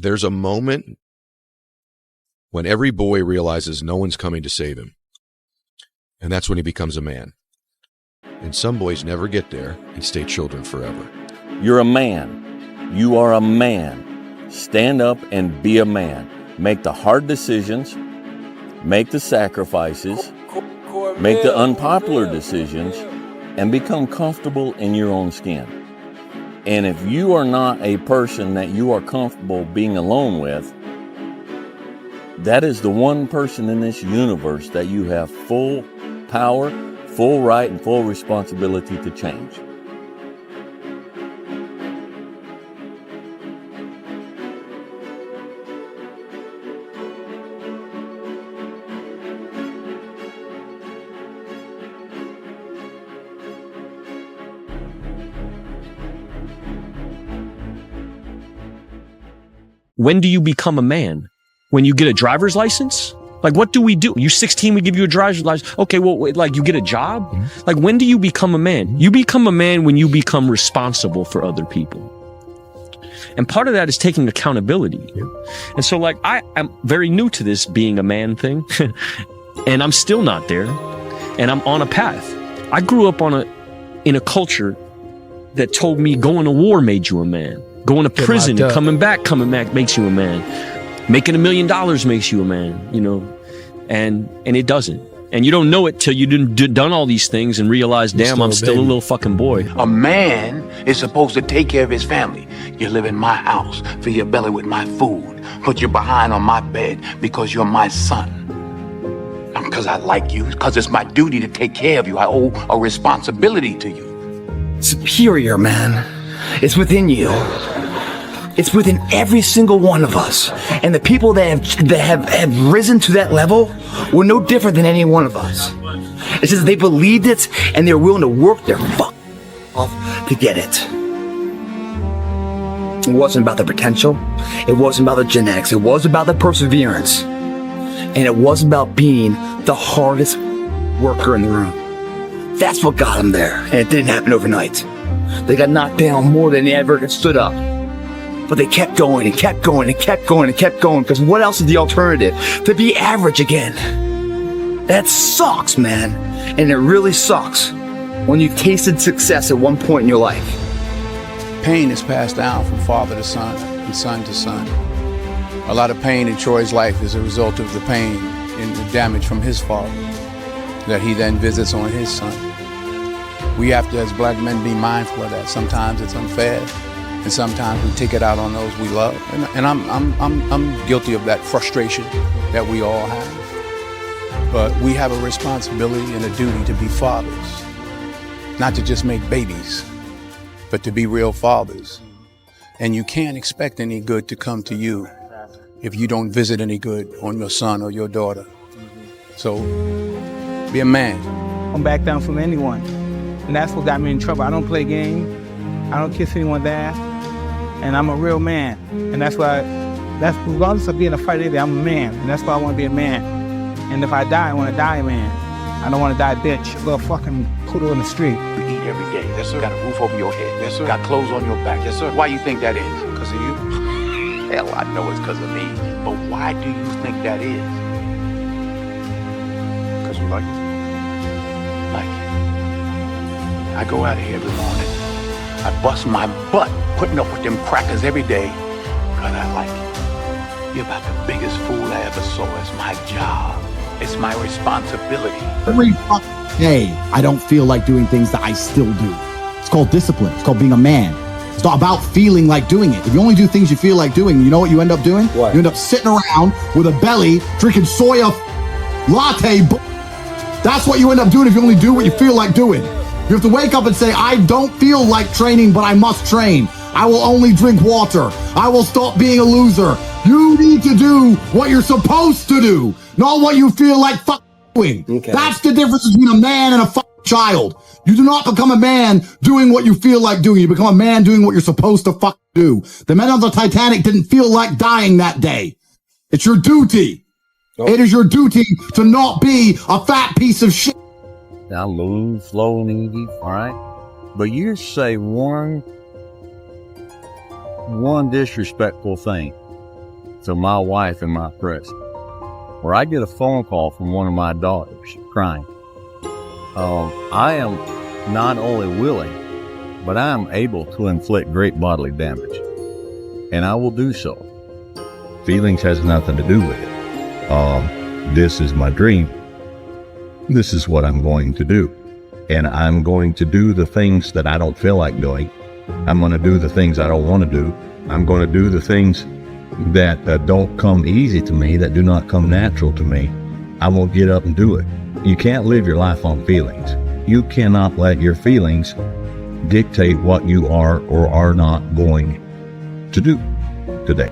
there's a moment when every boy realizes no one's coming to save him. And that's when he becomes a man. And some boys never get there and stay children forever. You're a man. You are a man. Stand up and be a man. Make the hard decisions. Make the sacrifices. Make the unpopular decisions. And become comfortable in your own skin. And if you are not a person that you are comfortable being alone with, that is the one person in this universe that you have full power, full right, and full responsibility to change. When do you become a man? When you get a driver's license? Like, what do we do? You're 16, we give you a driver's license. Okay, well, like, you get a job? Like, when do you become a man? You become a man when you become responsible for other people. And part of that is taking accountability. And so, like, I am very new to this being a man thing. And I'm still not there. And I'm on a path. I grew up in a culture that told me going to war made you a man. Going to prison and coming back makes you a man. Making $1 million makes you a man, you know, and it doesn't. And you don't know it till you've done all these things and realize, damn, I'm still a little fucking boy. A man is supposed to take care of his family. You live in my house, fill your belly with my food, put your behind on my bed because you're my son. Not because I like you, because it's my duty to take care of you. I owe a responsibility to you. Superior, man. It's within you. It's within every single one of us. And the people that have risen to that level were no different than any one of us. It's just they believed it and they're willing to work their fuck off to get it. It wasn't about the potential. It wasn't about the genetics. It was about the perseverance. And it was about being the hardest worker in the room. That's what got them there. And it didn't happen overnight. They got knocked down more than they ever stood up. But they kept going and kept going and kept going and kept going, because what else is the alternative? To be average again. That sucks, man. And it really sucks when you've tasted success at one point in your life. Pain is passed down from father to son and son to son. A lot of pain in Troy's life is a result of the pain and the damage from his father that he then visits on his son. We have to, as black men, be mindful of that. Sometimes it's unfair. And sometimes we take it out on those we love. And I'm guilty of that frustration that we all have. But we have a responsibility and a duty to be fathers. Not to just make babies, but to be real fathers. And you can't expect any good to come to you if you don't visit any good on your son or your daughter. So, be a man. I'm back down from anyone. And that's what got me in trouble. I don't play games. I don't kiss anyone's ass. And I'm a real man. And that's regardless of being a fighter, I'm a man. And that's why I want to be a man. And if I die, I want to die a man. I don't want to die a bitch. A little fucking poodle in the street. You eat every day. Yes, sir. Got a roof over your head. Yes, sir. Got clothes on your back. Yes, sir. Why you think that is? Because of you? Hell, I know it's because of me. But why do you think that is? Because we like you. Like you. I go out of here every morning. I bust my butt putting up with them crackers every day because I like it. You're about the biggest fool I ever saw. It's my job. It's my responsibility. Every fucking day, I don't feel like doing things that I still do. It's called discipline. It's called being a man. It's not about feeling like doing it. If you only do things you feel like doing, you know what you end up doing? What? You end up sitting around with a belly, drinking soya latte. That's what you end up doing if you only do what you feel like doing. You have to wake up and say, I don't feel like training, but I must train. I will only drink water. I will stop being a loser. You need to do what you're supposed to do, not what you feel like doing. Okay. That's the difference between a man and a child. You do not become a man doing what you feel like doing. You become a man doing what you're supposed to do. The men on the Titanic didn't feel like dying that day. It's your duty. Oh. It is your duty to not be a fat piece of shit. Now move slow and easy, all right? But you say one disrespectful thing, to my wife in my presence, where I get a phone call from one of my daughters crying, I am not only willing, but I am able to inflict great bodily damage, and I will do so. Feelings has nothing to do with it. This is my dream. This is what I'm going to do. And I'm going to do the things that I don't feel like doing. I'm going to do the things I don't want to do. I'm going to do the things that don't come easy to me, that do not come natural to me. I'm going to get up and do it. You can't live your life on feelings. You cannot let your feelings dictate what you are or are not going to do today.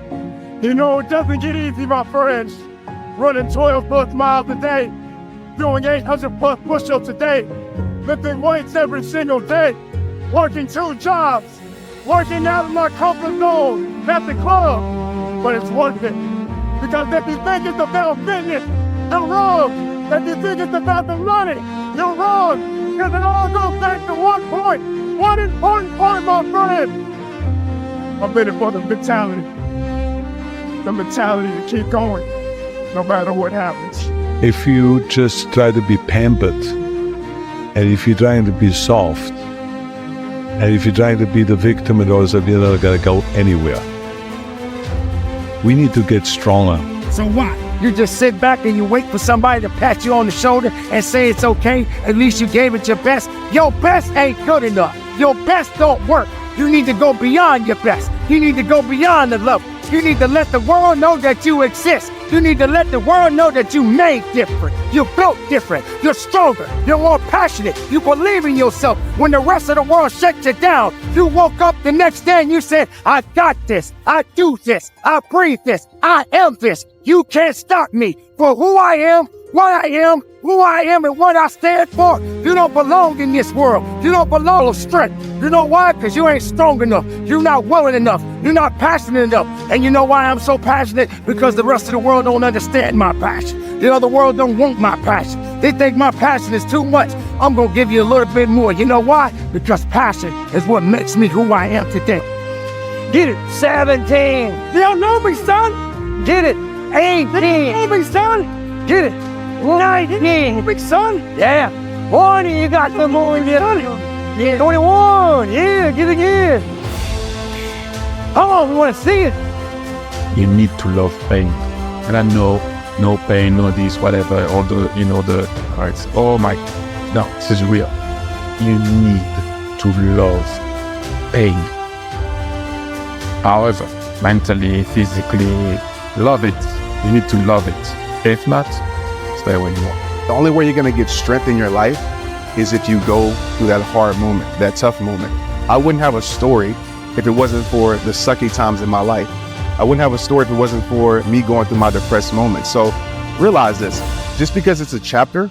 You know, it doesn't get easy, my friends. Running 12 plus miles a day, doing 800 plus push-ups a day, lifting weights every single day, working 2 jobs, working out of my comfort zone at the club. But it's worth it. Because if you think it's about fitness, you're wrong. If you think it's about the money, you're wrong. Because it all goes back to one point. One important point, my friend. I'm in it for the mentality. The mentality to keep going, no matter what happens. If you just try to be pampered, and if you're trying to be soft, and if you're trying to be the victim, it also you're not gonna go anywhere. We need to get stronger. So what? You just sit back and you wait for somebody to pat you on the shoulder and say it's okay. At least you gave it your best. Your best ain't good enough. Your best don't work. You need to go beyond your best. You need to go beyond the level. You need to let the world know that you exist. You need to let the world know that you made different. You're built different. You're stronger. You're more passionate. You believe in yourself. When the rest of the world shut you down, you woke up the next day and you said, I got this. I do this. I breathe this. I am this. You can't stop me for who I am, what I am, who I am, and what I stand for. You don't belong in this world. You don't belong with strength. You know why? Because you ain't strong enough. You're not willing enough. You're not passionate enough. And you know why I'm so passionate? Because the rest of the world don't understand my passion. The other world don't want my passion. They think my passion is too much. I'm going to give you a little bit more. You know why? Because passion is what makes me who I am today. Get it? 17. They don't know me, son. Get it? 18. They don't know me, son. Get it? 19. Big son. Yeah. 20. You got the more in there. Yeah. 21. Yeah. Get it again. Oh, we want to see it. You need to love pain. And I know no pain, no this, whatever, all the, the cards. Oh my, no, this is real. You need to love pain. However, mentally, physically, love it. You need to love it. If not, stay where you are. The only way you're going to get strength in your life is if you go through that hard moment, that tough moment. I wouldn't have a story if it wasn't for the sucky times in my life. I wouldn't have a story if it wasn't for me going through my depressed moments. So realize this, just because it's a chapter,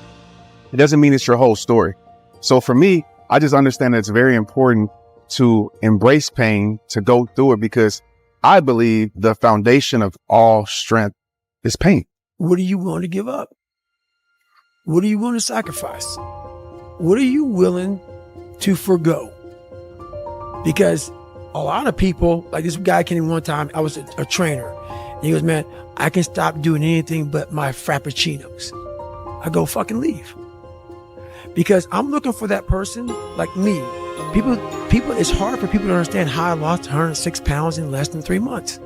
it doesn't mean it's your whole story. So for me, I just understand that it's very important to embrace pain, to go through it, because I believe the foundation of all strength is pain. What do you want to give up? What do you want to sacrifice? What are you willing to forgo? Because a lot of people, like this guy came in one time, I was a trainer. And he goes, man, I can stop doing anything but my frappuccinos. I go, fucking leave. Because I'm looking for that person like me. People, it's hard for people to understand how I lost 106 pounds in less than 3 months.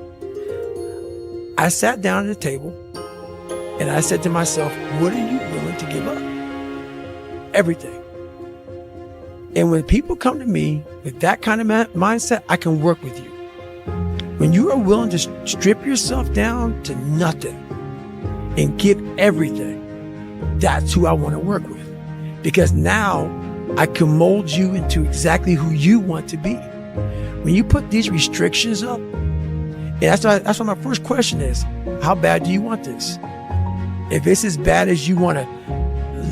I sat down at the table and I said to myself, what are you willing to give up? Everything. And when people come to me with that kind of mindset, I can work with you. When you are willing to strip yourself down to nothing and give everything, that's who I want to work with. Because now I can mold you into exactly who you want to be. When you put these restrictions up, and that's why my first question is, how bad do you want this? If it's as bad as you want to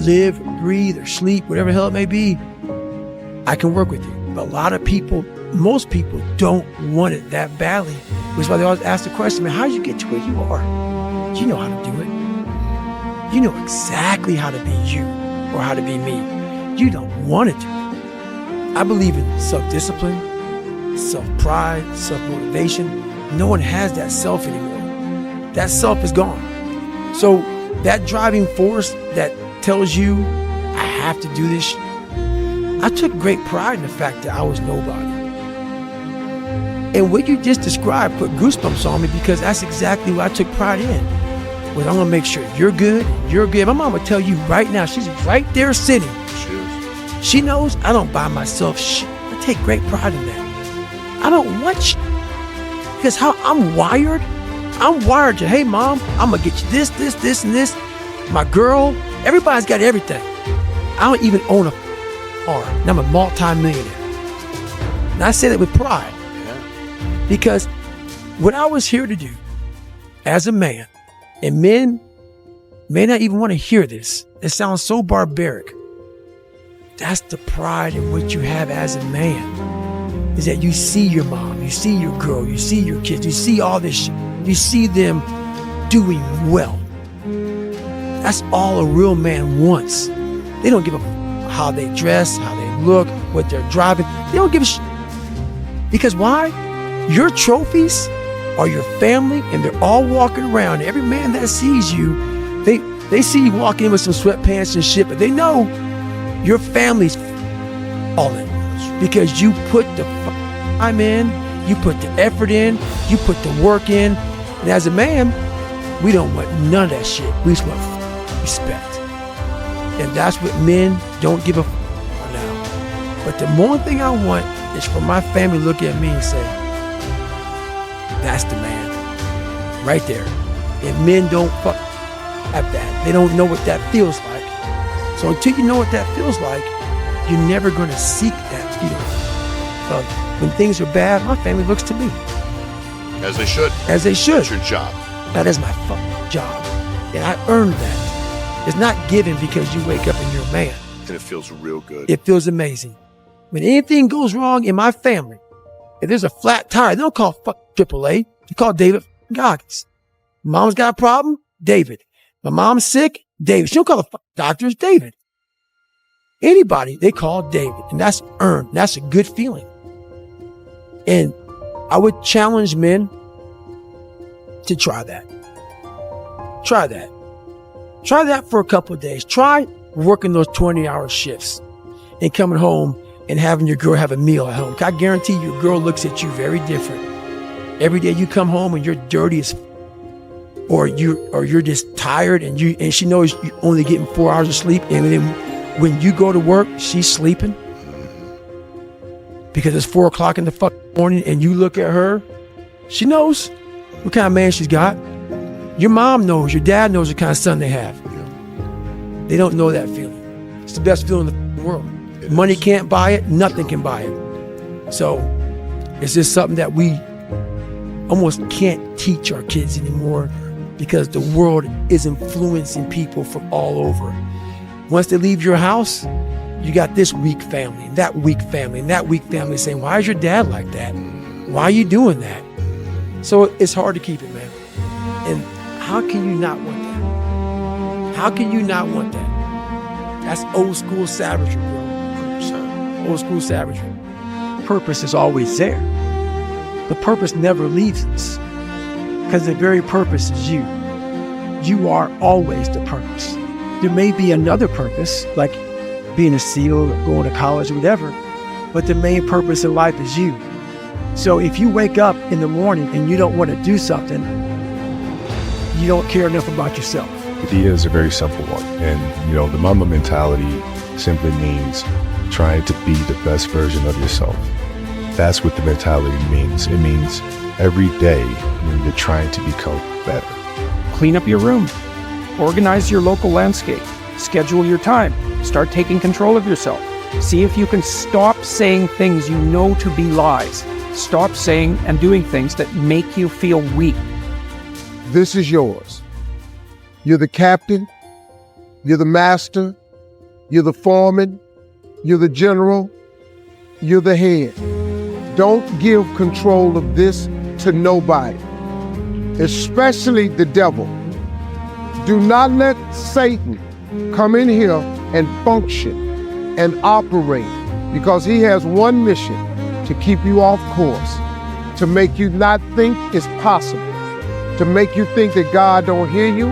live, breathe, or sleep, whatever the hell it may be, I can work with you. But a lot of people, most people don't want it that badly. Which is why they always ask the question, man, how did you get to where you are? You know how to do it. You know exactly how to be you or how to be me. You don't want to do it. I believe in self-discipline, self-pride, self-motivation. No one has that self anymore. that self is gone. So that driving force that tells you I have to do this, I took great pride in the fact that I was nobody. And what you just described put goosebumps on me, because that's exactly what I took pride in. Was I'm gonna make sure you're good, you're good. My mom would tell you right now, she's right there sitting. She is. She knows I don't buy myself shit. I take great pride in that. I don't want shit. Because how I'm wired to, hey mom, I'm gonna get you this, and this. My girl, everybody's got everything. I don't even own a car, and I'm a multi-millionaire. And I say that with pride. Because what I was here to do as a man, and men may not even want to hear this, it sounds so barbaric. That's the pride in what you have as a man, is that you see your mom, you see your girl, you see your kids, you see all this shit, you see them doing well. That's all a real man wants. They don't give a how they dress, how they look, what they're driving. They don't give a shit. Because why? Your trophies are your family, and they're all walking around. Every man that sees you, they see you walking in with some sweatpants and shit, but they know your family's all in. Because you put the time in, you put the effort in, you put the work in. And as a man, we don't want none of that shit. We just want respect. And that's what men don't give a now. But the more thing I want is for my family to look at me and say, that's the man, right there. And men don't fuck at that. They don't know what that feels like. So until you know what that feels like, you're never going to seek that feeling. When things are bad, my family looks to me. As they should. As they should. That's your job. That is my fucking job. And I earned that. It's not given because you wake up and you're a man. And it feels real good. It feels amazing. When anything goes wrong in my family, if there's a flat tire, they don't call fuck AAA. They call David Goggins. Mom's got a problem? David. My mom's sick? David. She don't call the fuck doctors, David. Anybody, they call David. And that's earned. That's a good feeling. And I would challenge men to try that. Try that. Try that for a couple of days. Try working those 20-hour shifts and coming home and having your girl have a meal at home. I guarantee your girl looks at you very different. Every day you come home and you're dirty as or you're just tired, and she knows you're only getting 4 hours of sleep, and then when you go to work, she's sleeping because it's 4 o'clock in the fucking morning, and you look at her, she knows what kind of man she's got. Your mom knows, your dad knows what kind of son they have. They don't know that feeling. It's the best feeling in the world. Money can't buy it, nothing can buy it. So it's just something that we almost can't teach our kids anymore, because the world is influencing people from all over. Once they leave your house, you got this weak family, and that weak family, and that weak family saying, why is your dad like that? Why are you doing that? So it's hard to keep it, man. And how can you not want that? How can you not want that? That's old school savagery, bro. 100%. Old school savagery. Purpose is always there. The purpose never leaves us, because the very purpose is you. You are always the purpose. There may be another purpose, like being a SEAL or going to college or whatever, but the main purpose in life is you. So if you wake up in the morning and you don't want to do something, you don't care enough about yourself. The idea is a very simple one. And, the Mamba mentality simply means trying to be the best version of yourself. That's what the mentality means. It means every day you're trying to become better. Clean up your room. Organize your local landscape. Schedule your time. Start taking control of yourself. See if you can stop saying things you know to be lies. Stop saying and doing things that make you feel weak. This is yours. You're the captain. You're the master. You're the foreman. You're the general. You're the head. Don't give control of this to nobody, especially the devil. Do not let Satan come in here and function and operate, because he has one mission: to keep you off course, to make you not think it's possible, to make you think that God don't hear you.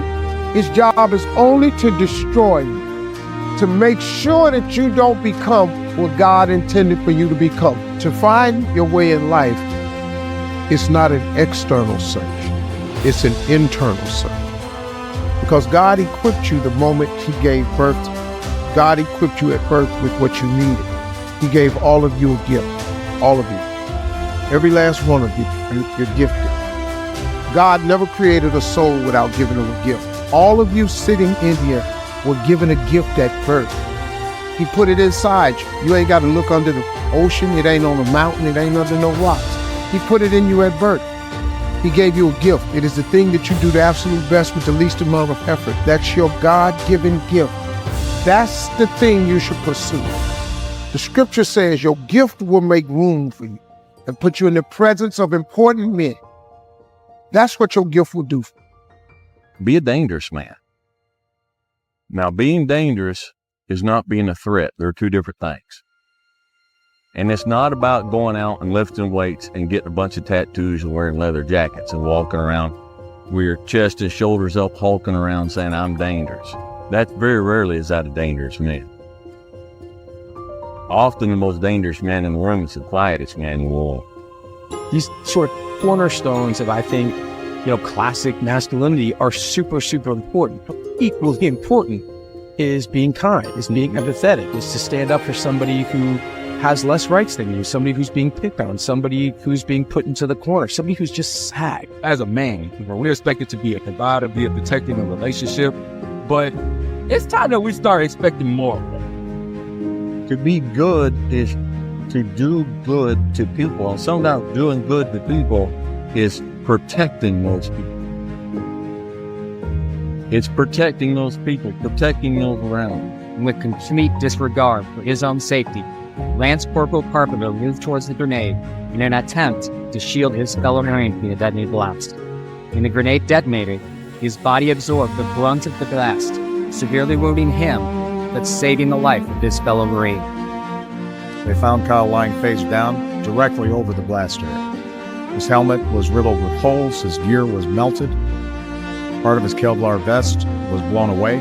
His job is only to destroy you, to make sure that you don't become what God intended for you to become. To find your way in life, it's not an external search, it's an internal search. Because God equipped you the moment he gave birth to you. God equipped you at birth with what you needed. He gave all of you a gift, all of you. Every last one of you, you're gifted. God never created a soul without giving them a gift. All of you sitting in here were given a gift at birth. He put it inside you. You ain't got to look under the ocean. It ain't on a mountain. It ain't under no rocks. He put it in you at birth. He gave you a gift. It is the thing that you do the absolute best with the least amount of effort. That's your God-given gift. That's the thing you should pursue. The scripture says your gift will make room for you and put you in the presence of important men. That's what your gift will do. Be a dangerous man. Now, being dangerous is not being a threat. They're two different things. And it's not about going out and lifting weights and getting a bunch of tattoos and wearing leather jackets and walking around with your chest and shoulders up, hulking around saying, I'm dangerous. That very rarely is that a dangerous man. Often the most dangerous man in the room is the quietest man in the world. These sort of cornerstones of, I think, classic masculinity are super, super important. Equally important is being kind, is being empathetic, is to stand up for somebody who has less rights than you, somebody who's being picked on, somebody who's being put into the corner, somebody who's just sad. As a man, we're expected to be a provider, be a protector in a relationship, but it's time that we start expecting more. To be good is to do good to people. And sometimes doing good to people is protecting those people. It's protecting those people, protecting those around. With complete disregard for his own safety, Lance Corporal Carpenter moved towards the grenade in an attempt to shield his fellow Marine from the detonated blast. When the grenade detonated, his body absorbed the brunt of the blast, severely wounding him, but saving the life of his fellow Marine. They found Kyle lying face down directly over the blast area. His helmet was riddled with holes, his gear was melted, part of his Kevlar vest was blown away.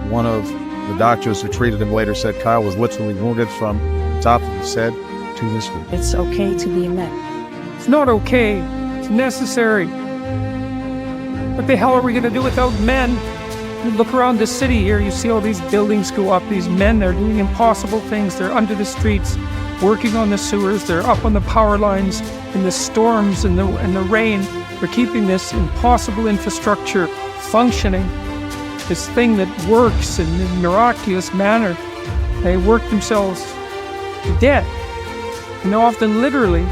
One of the doctors who treated him later said Kyle was literally wounded from the top of his head to his foot. It's okay to be a man. It's not okay. It's necessary. What the hell are we going to do without men? You look around the city here, you see all these buildings go up. These men, they're doing impossible things. They're under the streets, working on the sewers. They're up on the power lines in the storms and the rain. They're keeping this impossible infrastructure functioning. This thing that works in a miraculous manner. They work themselves to death. And often literally.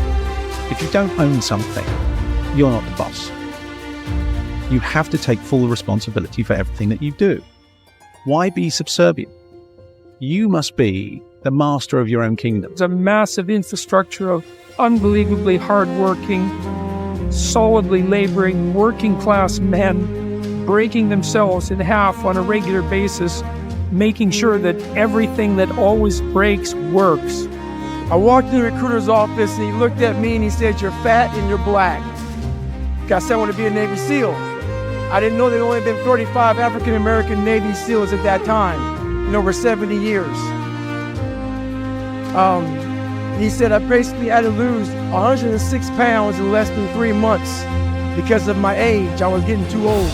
If you don't own something, you're not the boss. You have to take full responsibility for everything that you do. Why be subservient? You must be the master of your own kingdom. It's a massive infrastructure of unbelievably hardworking, solidly laboring, working class men breaking themselves in half on a regular basis, making sure that everything that always breaks works. I walked in the recruiter's office and he looked at me and he said, "You're fat and you're black." I said I want to be a Navy SEAL. I didn't know there had only been 35 African American Navy SEALs at that time in over 70 years. He said I basically had to lose 106 pounds in less than 3 months because of my age. I was getting too old.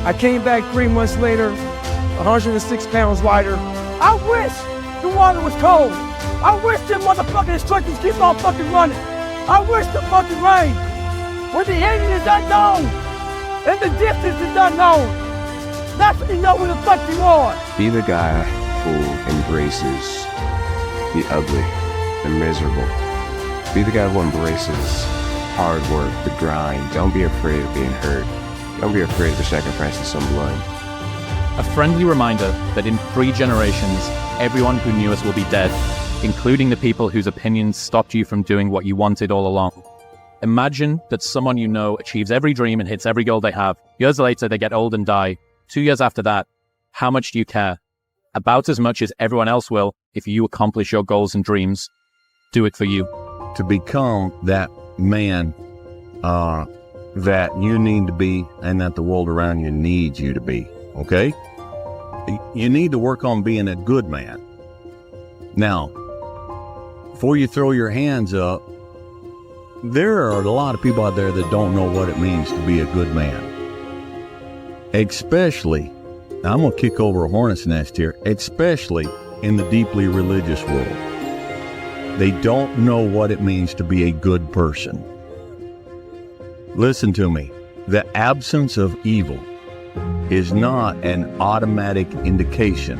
I came back 3 months later, 106 pounds lighter. I wish the water was cold. I wish the motherfucking instructors keep on fucking running. I wish the fucking rain. Where the end is unknown and the distance is unknown. That's when you know who the fuck you are. Be the guy who embraces the ugly, the miserable. Be the guy who embraces hard work, the grind. Don't be afraid of being hurt. Don't be afraid of sacrificing some blood. A friendly reminder that in 3 generations, everyone who knew us will be dead, including the people whose opinions stopped you from doing what you wanted all along. Imagine that someone you know achieves every dream and hits every goal they have. Years later, they get old and die. 2 years after that, how much do you care? About as much as everyone else will if you accomplish your goals and dreams. Do it for you. To become that man that you need to be and that the world around you needs you to be, okay? You need to work on being a good man. Now, before you throw your hands up, there are a lot of people out there that don't know what it means to be a good man. Especially, now I'm going to kick over a hornet's nest here, especially in the deeply religious world. They don't know what it means to be a good person. Listen to me. The absence of evil is not an automatic indication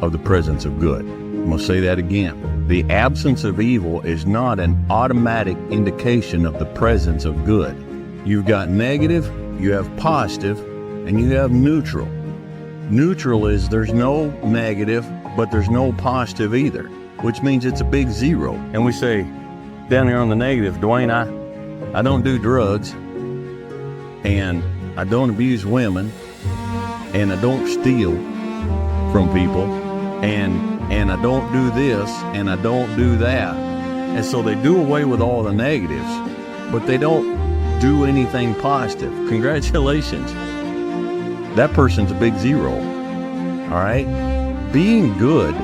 of the presence of good. I'm going to say that again. The absence of evil is not an automatic indication of the presence of good. You've got negative, you have positive, and you have neutral. Neutral is there's no negative, but there's no positive either, which means it's a big zero. And we say, down here on the negative, Dwayne, I don't do drugs, and I don't abuse women, and I don't steal from people, and I don't do this, and I don't do that. And so they do away with all the negatives, but they don't do anything positive. Congratulations. That person's a big zero. All right? Being good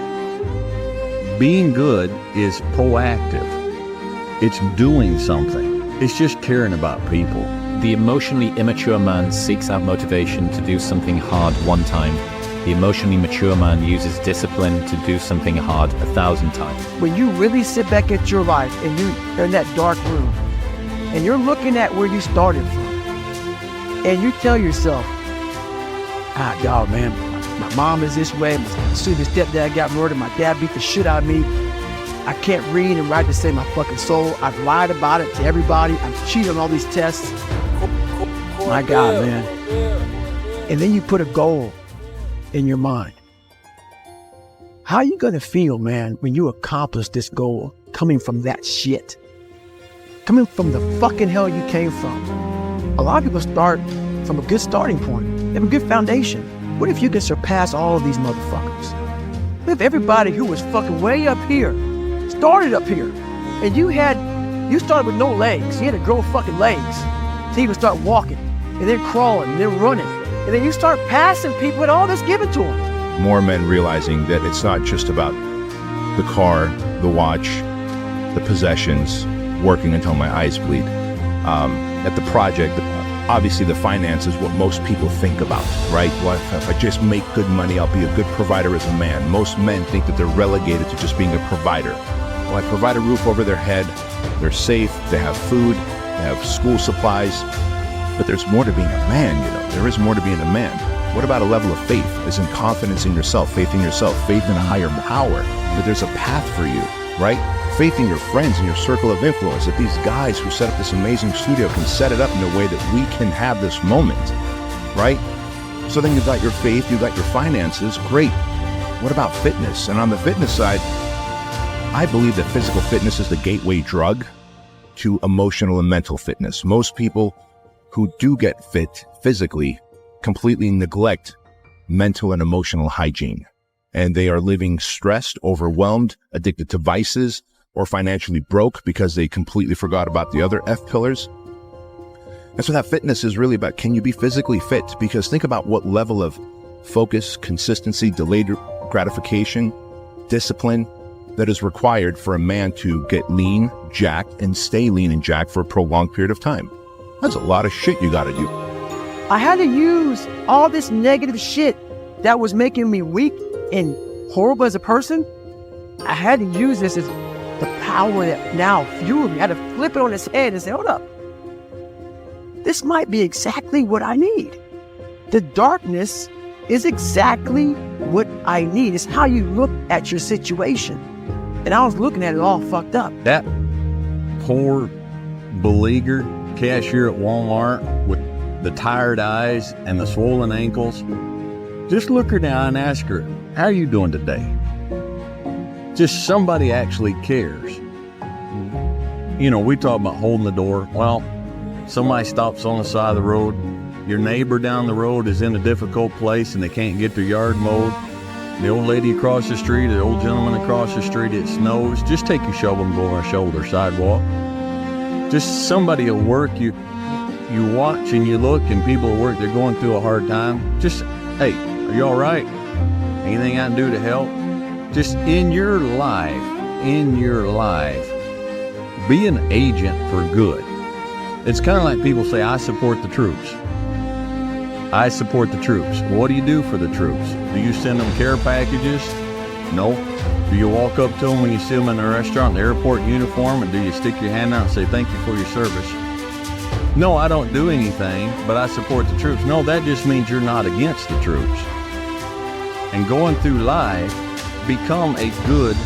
is proactive. It's doing something. It's just caring about people. The emotionally immature man seeks out motivation to do something hard one time. The emotionally mature man uses discipline to do something hard 1,000 times. When you really sit back at your life and you're in that dark room and you're looking at where you started from and you tell yourself, dog, man, my mom is this way, my stupid stepdad got murdered, my dad beat the shit out of me, I can't read and write to save my fucking soul, I've lied about it to everybody, I've cheated on all these tests. My God, man. And then you put a goal in your mind. How are you going to feel, man, when you accomplish this goal coming from that shit? Coming from the fucking hell you came from. A lot of people start from a good starting point. They have a good foundation. What if you could surpass all of these motherfuckers? What if everybody who was fucking way up here started up here? And you started with no legs. You had to grow fucking legs. So you would start walking, and then crawling, and then running. And then you start passing people and all that's given to them. More men realizing that it's not just about the car, the watch, the possessions, working until my eyes bleed. At the project, obviously the finance is what most people think about, right? Well, if I just make good money, I'll be a good provider as a man. Most men think that they're relegated to just being a provider. Well, I provide a roof over their head, they're safe, they have food, they have school supplies, but there's more to being a man, you know. There is more to being a man. What about a level of faith? As in confidence in yourself, faith in a higher power, that there's a path for you, right? Faith in your friends and your circle of influence, that these guys who set up this amazing studio can set it up in a way that we can have this moment, right? So then you've got your faith, you've got your finances, great. What about fitness? And on the fitness side, I believe that physical fitness is the gateway drug to emotional and mental fitness. Most people who do get fit physically completely neglect mental and emotional hygiene. And they are living stressed, overwhelmed, addicted to vices, or financially broke because they completely forgot about the other F pillars. And so that fitness is really about, can you be physically fit? Because think about what level of focus, consistency, delayed gratification, discipline that is required for a man to get lean, jacked, and stay lean and jacked for a prolonged period of time. That's a lot of shit you gotta do. I had to use all this negative shit that was making me weak and horrible as a person. I had to use this as the power that now fueled me. I had to flip it on its head and say, hold up. This might be exactly what I need. The darkness is exactly what I need. It's how you look at your situation. And I was looking at it all fucked up. That poor, beleaguered cashier at Walmart with the tired eyes and the swollen ankles, just look her down and ask her, how are you doing today? Just somebody actually cares. You know, we talk about holding the door. Well, somebody stops on the side of the road. Your neighbor down the road is in a difficult place and they can't get their yard mowed. The old lady across the street, the old gentleman across the street, it snows. Just take your shovel and go on a shoulder sidewalk. Just somebody will work you. you watch and you look and people at work, they're going through a hard time, just, hey, are you all right? Anything I can do to help? Just in your life, be an agent for good. It's kind of like people say, I support the troops. I support the troops. What do you do for the troops? Do you send them care packages? No. Do you walk up to them when you see them in the restaurant, the airport uniform, and do you stick your hand out and say, thank you for your service? No, I don't do anything, but I support the troops. No, that just means you're not against the troops. And going through life, become a good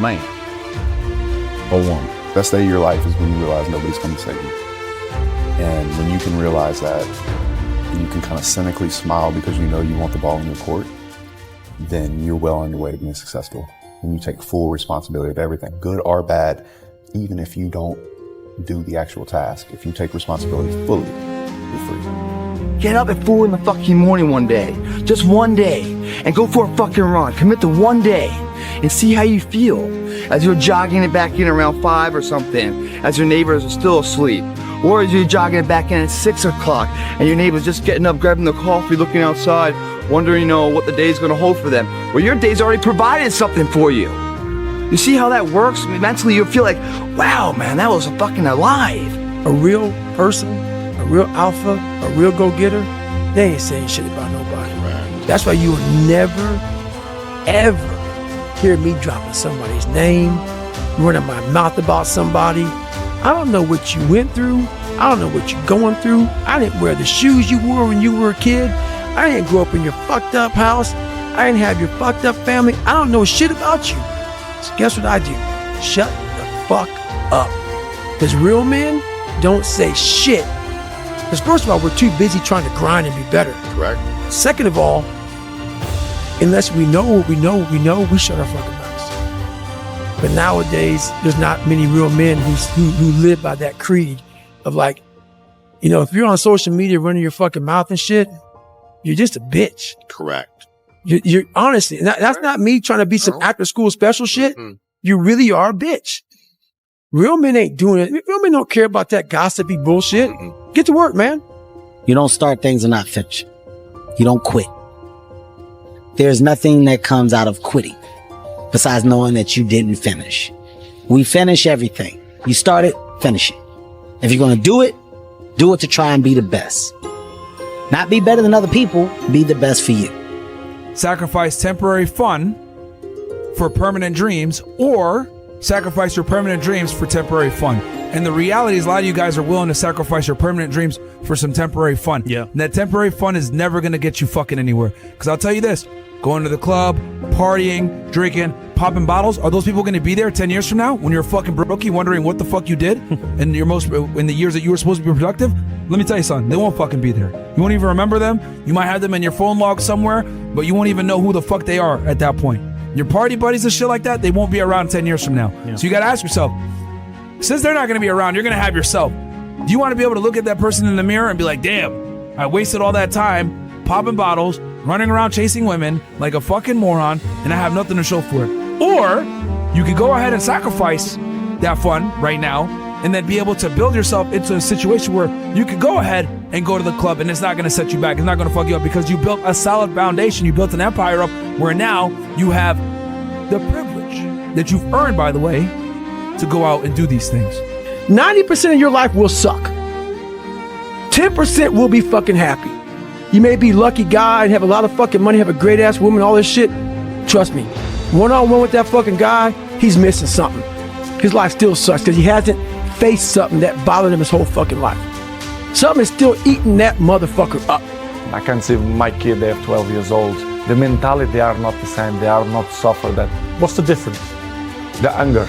man or woman. Best day of your life is when you realize nobody's coming to save you. And when you can realize that, and you can kind of cynically smile because you know you want the ball in your court, then you're well on your way to being successful. When you take full responsibility of everything, good or bad, even if you don't do the actual task, if you take responsibility fully, you're free. Get up at 4 in the fucking morning one day, just one day, and go for a fucking run. Commit to one day and see how you feel as you're jogging it back in around 5 or something, as your neighbors are still asleep. Or as you're jogging it back in at 6 o'clock and your neighbor's just getting up, grabbing the coffee, looking outside, wondering, what the day's gonna hold for them. Well, your day's already provided something for you. You see how that works? Mentally, you feel like, wow, man, that was fucking alive. A real person, a real alpha, a real go-getter, they ain't saying shit about nobody. Right. That's why you will never, ever hear me dropping somebody's name, running my mouth about somebody. I don't know what you went through. I don't know what you're going through. I didn't wear the shoes you wore when you were a kid. I didn't grow up in your fucked up house. I didn't have your fucked up family. I don't know shit about you. So guess what I do? Shut the fuck up. Because real men don't say shit. Because first of all, we're too busy trying to grind and be better. Correct. Second of all, unless we know what we know, we shut our fucking mouths. But nowadays, there's not many real men who live by that creed of like, if you're on social media running your fucking mouth and shit, you're just a bitch. Correct. You're honestly, that's not me trying to be some after school special shit. Mm-hmm. You really are a bitch. Real men ain't doing it. Real men don't care about that gossipy bullshit. Mm-hmm. Get to work, man. You don't start things and not finish. You don't quit. There's nothing that comes out of quitting besides knowing that you didn't finish. We finish everything. You start it, finish it. If you're going to do it to try and be the best. Not be better than other people, be the best for you. Sacrifice temporary fun for permanent dreams, or sacrifice your permanent dreams for temporary fun. And the reality is a lot of you guys are willing to sacrifice your permanent dreams for some temporary fun. Yeah. And that temporary fun is never going to get you fucking anywhere. Because I'll tell you this, going to the club, partying, drinking, popping bottles, are those people going to be there 10 years from now when you're a fucking brokey wondering what the fuck you did in the years that you were supposed to be productive? Let me tell you something, they won't fucking be there. You won't even remember them. You might have them in your phone log somewhere, but you won't even know who the fuck they are at that point. Your party buddies and shit like that, they won't be around 10 years from now. Yeah. So you got to ask yourself, since they're not going to be around, you're going to have yourself. Do you want to be able to look at that person in the mirror and be like, damn, I wasted all that time popping bottles, running around chasing women like a fucking moron, and I have nothing to show for it? Or you could go ahead and sacrifice that fun right now and then be able to build yourself into a situation where you could go ahead and go to the club and it's not going to set you back. It's not going to fuck you up because you built a solid foundation. You built an empire up where now you have the privilege that you've earned, by the way, to go out and do these things. 90% of your life will suck. 10% will be fucking happy. You may be a lucky guy and have a lot of fucking money, have a great ass woman, all this shit. Trust me, one-on-one with that fucking guy, he's missing something. His life still sucks because he hasn't faced something that bothered him his whole fucking life. Something is still eating that motherfucker up. I can see my kid, they are 12 years old. The mentality, they are not the same. They are not suffer that. What's the difference? The anger.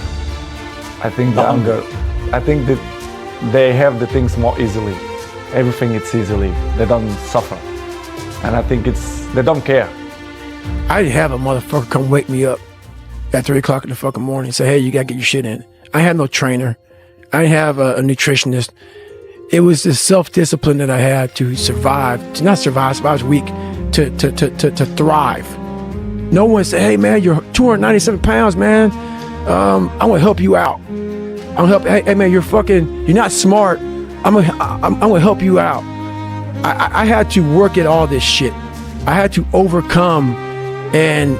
I think the anger. I think that they have the things more easily. Everything it's easily. They don't suffer. And I think they don't care. I didn't have a motherfucker come wake me up at 3 o'clock in the fucking morning and say, hey, you gotta get your shit in. I had no trainer. I didn't have a nutritionist. It was the self-discipline that I had to survive, to not survive, so I was weak, to thrive. No one said, hey man, you're 297 pounds, man. I want to help you out. I'll help. Hey man, you're not smart, I'm gonna help you out. I had to work at all this shit. I had to overcome, and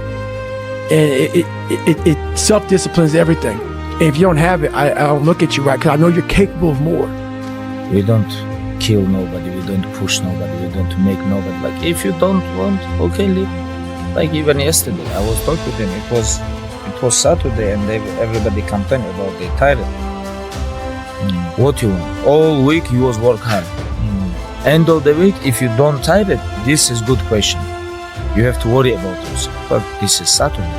it self-disciplines everything. And if you don't have it, I don't look at you right, because I know you're capable of more. We don't kill nobody, we don't push nobody, we don't make nobody. Like, if you don't want, okay, leave. Like, even yesterday, I was talking with them. It was Saturday, and everybody complaining about they tired. What you want? All week you was work hard. End of the week, if you don't tired, this is good question. You have to worry about yourself. But this is Saturday.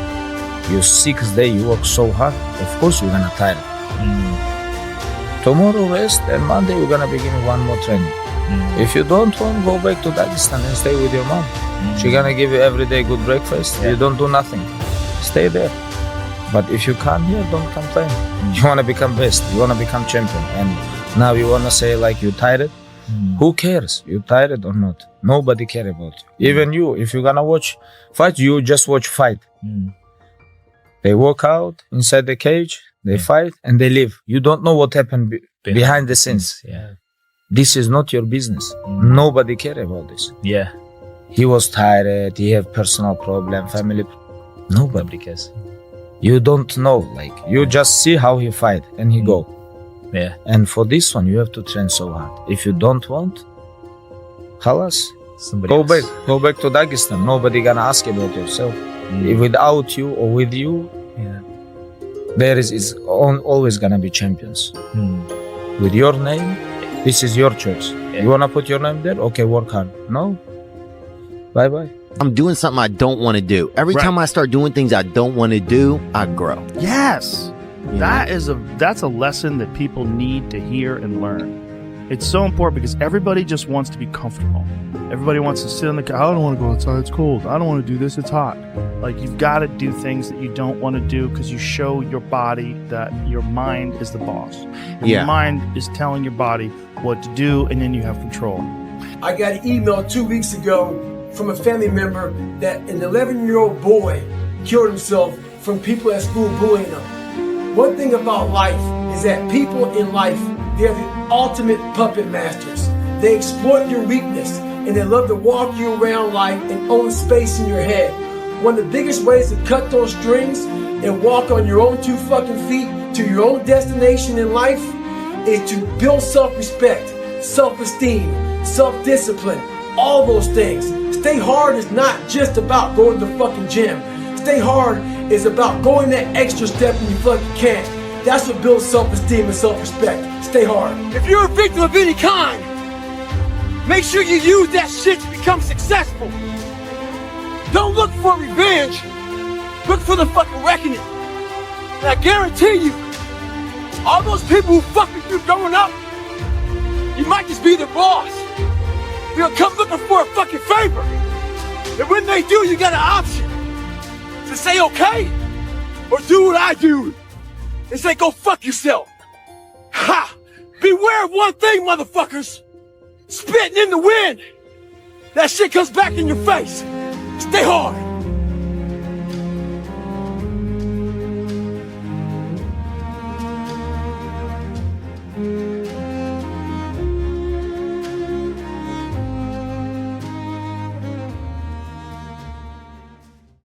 Your 6th day, you work so hard. Of course, you're gonna tired. Tomorrow rest, and Monday we're gonna begin one more training. If you don't want, go back to Dagestan and stay with your mom. She's gonna give you every day good breakfast. You don't do nothing. Stay there. But if you come here, don't complain. You wanna become best. You wanna become champion. And now you wanna say like you tired. Who cares? You tired or not? Nobody care about you. Even you, if you're gonna watch fight, you just watch fight. They walk out inside the cage, they fight, and they leave. You don't know what happened behind the scenes. This is not your business. Nobody care about this. He was tired, he have personal problem, family. Nobody cares. You don't know, like, you just see how he fight and he go. And for this one, you have to train so hard. If you don't want, halas, go back to Dagestan. Nobody gonna ask about yourself. If without you or with you, there is always gonna be champions. With your name, this is your choice. You wanna put your name there? Okay, work hard. No? Bye-bye. I'm doing something I don't want to do. Every time I start doing things I don't want to do, I grow. Yes. That's a lesson that people need to hear and learn. It's so important because everybody just wants to be comfortable. Everybody wants to sit in the car. I don't want to go outside. It's cold. I don't want to do this. It's hot. Like, you've got to do things that you don't want to do because you show your body that your mind is the boss. And your mind is telling your body what to do, and then you have control. I got an email 2 weeks ago from a family member that an 11-year-old boy killed himself from people at school bullying him. One thing about life is that people in life, they're the ultimate puppet masters. They exploit your weakness, and they love to walk you around life and own space in your head. One of the biggest ways to cut those strings and walk on your own 2 fucking feet to your own destination in life is to build self-respect, self-esteem, self-discipline, all those things. Stay hard is not just about going to the fucking gym. Stay hard is about going that extra step when you fucking can't. That's what builds self-esteem and self-respect. Stay hard. If you're a victim of any kind, make sure you use that shit to become successful. Don't look for revenge. Look for the fucking reckoning. And I guarantee you, all those people who fucked with you growing up, you might just be their boss. They'll come looking for a fucking favor. And when they do, you got an option to say okay, or do what I do and say go fuck yourself. Ha! Beware of one thing, motherfuckers. Spitting in the wind. That shit comes back in your face. Stay hard.